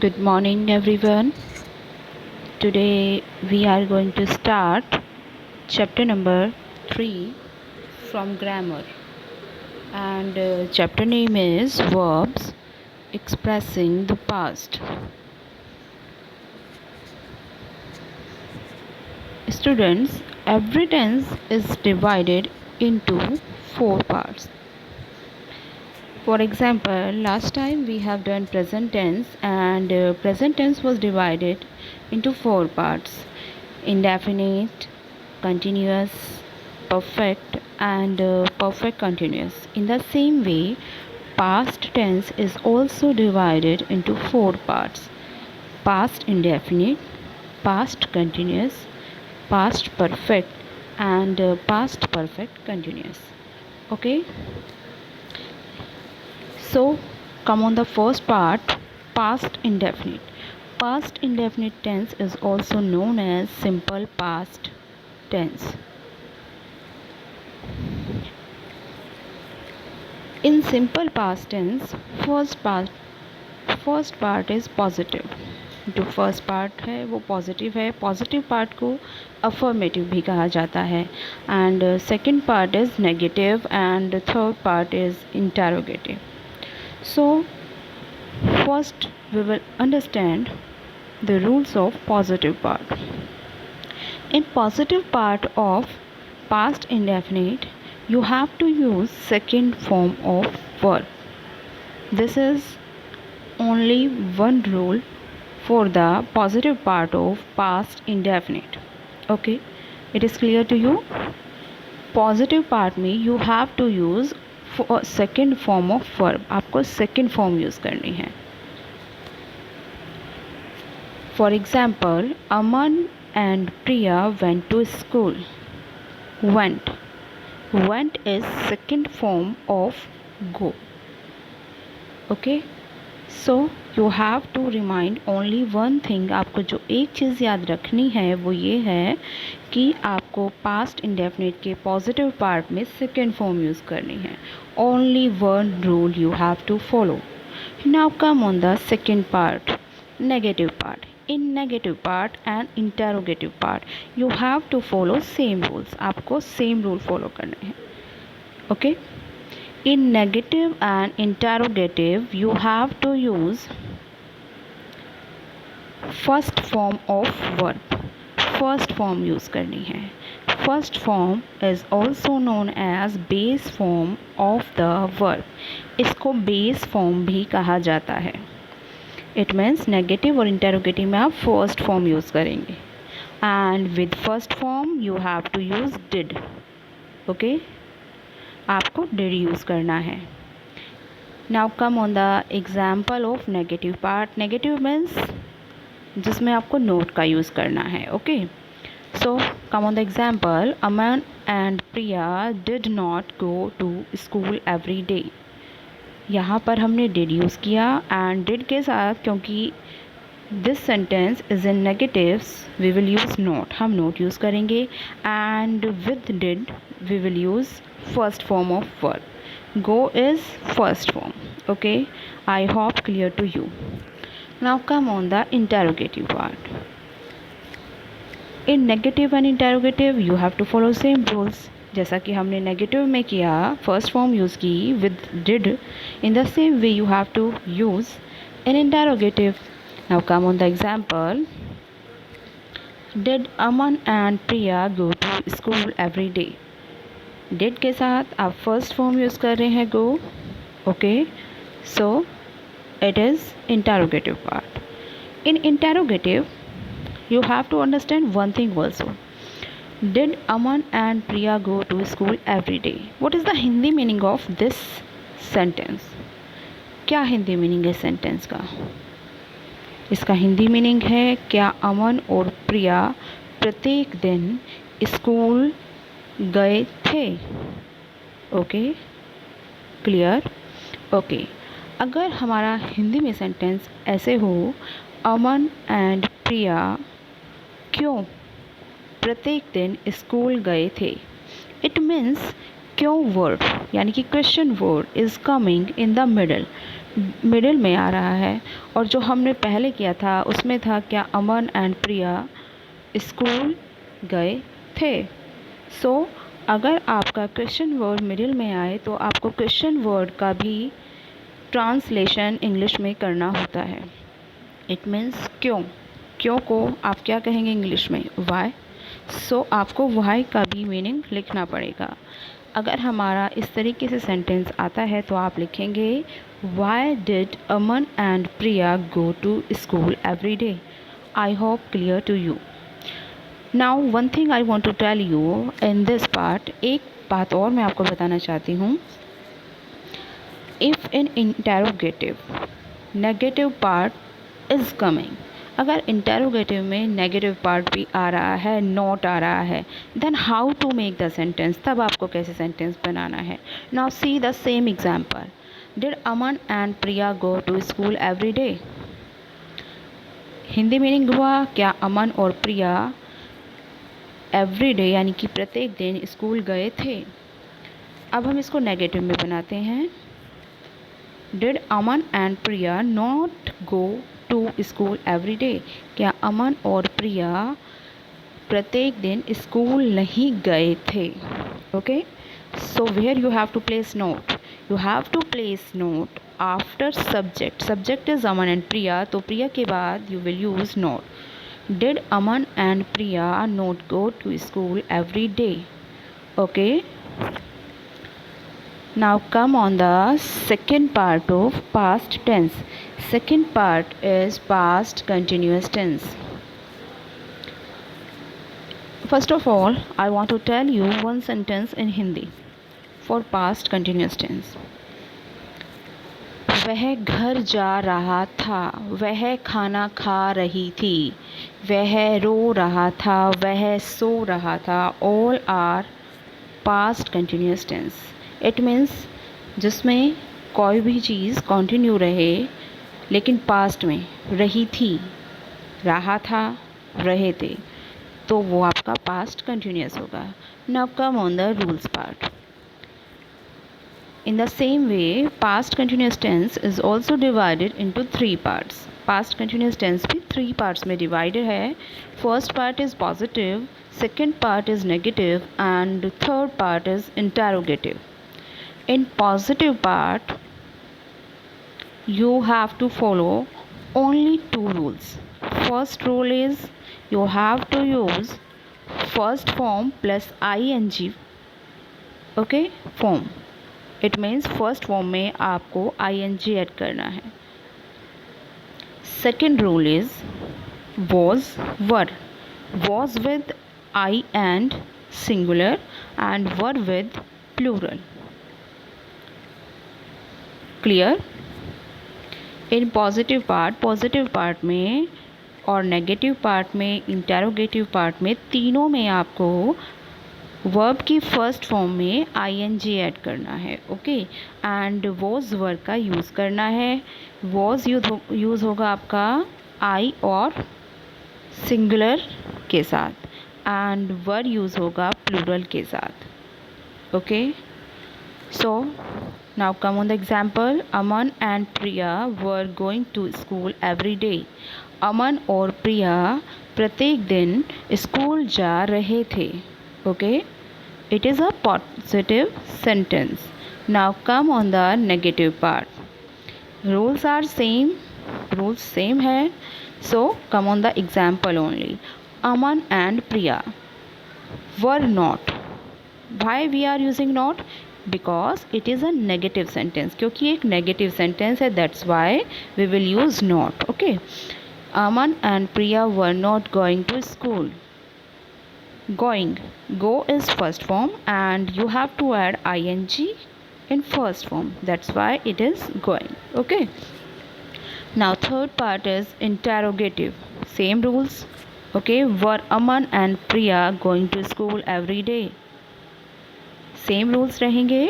Good morning, everyone. Today we are going to start chapter number 3 from grammar, and chapter name is verbs expressing the past. Students, every tense is divided into 4 parts. For example, last time we have done present tense, and present tense was divided into 4 parts: indefinite, continuous, perfect, and perfect continuous. In the same way, past tense is also divided into 4 parts: past indefinite, past continuous, past perfect, and past perfect continuous. Okay, so come on the first part, past indefinite. Past indefinite tense is also known as simple past tense. In simple past tense, first part is positive. जो first part है वो positive है. Positive part को affirmative भी कहा जाता है. And second part is negative and third part is interrogative. So first we will understand the rules of positive part. In positive part of past indefinite, you have to use second form of verb. This is only one rule for the positive part of past indefinite. Okay, it is clear to you? Positive part में you have to use second form of verb. आपको second form use करनी है. For example, Aman and Priya went to school. Went. Went is second form of go. Okay? So you have to remind only one thing. आपको जो एक चीज़ याद रखनी है वो ये है कि आपको past indefinite के positive part में second form use करनी है. Only one rule you have to follow. Now come on the second part, negative part. In negative part and interrogative part, you have to follow same rules. आपको same rule follow करने हैं. Okay? In negative and interrogative, you have to use first form of verb. First form use करनी है. First form is also known as base form of the verb. इसको base form भी कहा जाता है. It means negative और interrogative में आप फर्स्ट फॉर्म यूज़ करेंगे. And with first form you have to use did. Okay, आपको डिड यूज़ करना है. Now come on the example of negative part. Negative means जिसमें आपको नोट का यूज़ करना है. Okay, so come on the example. Aman and Priya did not go to school every day. यहाँ पर हमने डिड यूज़ किया एंड डिड के साथ, क्योंकि this sentence is in negatives, we will use not. हम नोट यूज़ करेंगे. And with did we will use first form of verb. Go is first form. Okay, I hope clear to you. Now come on the interrogative part. In negative and interrogative you have to follow same rules. जैसा कि हमने नेगेटिव में किया, first form use की with did. In the same way you have to use in interrogative. Now come on the example. Did Aman and Priya go to school every day. Did के साथ आप फर्स्ट फॉर्म यूज़ कर रहे हैं go. Okay, so it is interrogative part. In interrogative you have to understand one thing also. Did Aman and Priya go to school every day? What is the Hindi meaning of this sentence? क्या Hindi meaning है sentence का? इसका Hindi meaning है क्या अमन और प्रिया प्रत्येक दिन school गए थे. Okay, clear. ओके, अगर हमारा हिंदी में सेंटेंस ऐसे हो, अमन एंड प्रिया क्यों प्रत्येक दिन स्कूल गए थे. इट मीन्स क्यों वर्ड यानी कि question word is coming in the middle middle में आ रहा है, और जो हमने पहले किया था उसमें था क्या अमन एंड प्रिया स्कूल गए थे। सो अगर आपका क्वेश्चन वर्ड मिडिल में आए तो आपको क्वेश्चन वर्ड का भी ट्रांसलेशन इंग्लिश में करना होता है। इट मीन्स क्यों, क्यों को आप क्या कहेंगे इंग्लिश में, वाई। सो आपको वाई का भी मीनिंग लिखना पड़ेगा। अगर हमारा इस तरीके से सेंटेंस आता है तो आप लिखेंगे why did Aman and Priya go to school every day. I hope clear to you. Now one thing I want to tell you in this part, एक बात और मैं आपको बताना चाहती हूँ। If in interrogative negative part is coming, अगर interrogative में नेगेटिव पार्ट भी आ रहा है, नॉट आ रहा है, then how to make the sentence, तब आपको कैसे सेंटेंस बनाना है। Now see the same example, did Aman and Priya go to school every day. Hindi meaning हुआ क्या अमन और प्रिया एवरी डे यानी कि प्रत्येक दिन स्कूल गए थे। अब हम इसको नेगेटिव में बनाते हैं, did Aman and Priya not go to school every day, क्या अमन और प्रिया प्रत्येक दिन स्कूल नहीं गए थे। Okay, so where you have to place not, you have to place not after subject, subject is Aman and Priya, तो प्रिया के बाद you will use not. Did Aman and Priya not go to school every day. Okay, now come on the second part of past tense. Second part is past continuous tense. First of all, I want to tell you one sentence in Hindi for past continuous tense. वह घर जा रहा था, वह खाना खा रही थी, वह रो रहा था, वह सो रहा था, all are past continuous tense. It means जिसमें कोई भी चीज़ कंटिन्यू रहे लेकिन पास्ट में रही थी, रहा था, रहे थे, तो वो आपका पास्ट कंटिन्यूस होगा। Now come on the rules part. In the same way past continuous tense is also divided into 3 parts. Past continuous tense भी 3 पार्ट्स में डिवाइडेड है। First part is positive, second part is negative and third part is interrogative. In positive part, you have to follow only 2 rules. First rule is you have to use first form plus ing. Okay, form. It means first form में आपको ing add करना है। Second rule is was, were. Was with I and singular and were with plural. Clear. In positive part में और negative part में, interrogative part में, तीनों में आपको वर्ब की फर्स्ट फॉर्म में आईएनजी ऐड करना है। ओके, एंड वॉज वर्ब का यूज़ करना है। वॉज यूज़ होगा आपका आई और सिंगुलर के साथ, एंड वर यूज़ होगा प्लूरल के साथ। Okay, so now come on the example. Aman and Priya were going to school every day. Aman और प्रिया प्रत्येक दिन स्कूल जा रहे थे। Okay, it is a positive sentence. Now come on the negative part. Rules are same, rules same है, so come on the example only. Aman and Priya were not. Why we are using not? Because it is a negative sentence, क्योंकि एक negative sentence है, that's why we will use not. Okay, Aman and Priya were not going to school. Going, go is first form and you have to add ing in first form, that's why it is going. Okay, now third part is interrogative. Same rules. Okay, were Aman and Priya going to school every day? Same rules रहेंगे।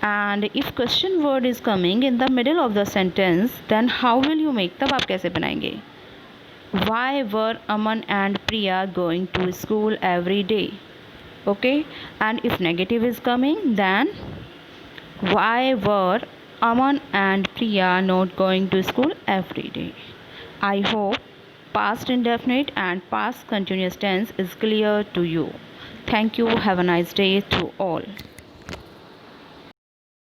And if question word is coming in the middle of the sentence then how will you make, तब आप कैसे बनाएंगे? Why were Aman and Priya going to school every day. Okay, and if negative is coming then why were Aman and Priya not going to school every day. I hope past indefinite and past continuous tense is clear to you. Thank you. Have a nice day to all.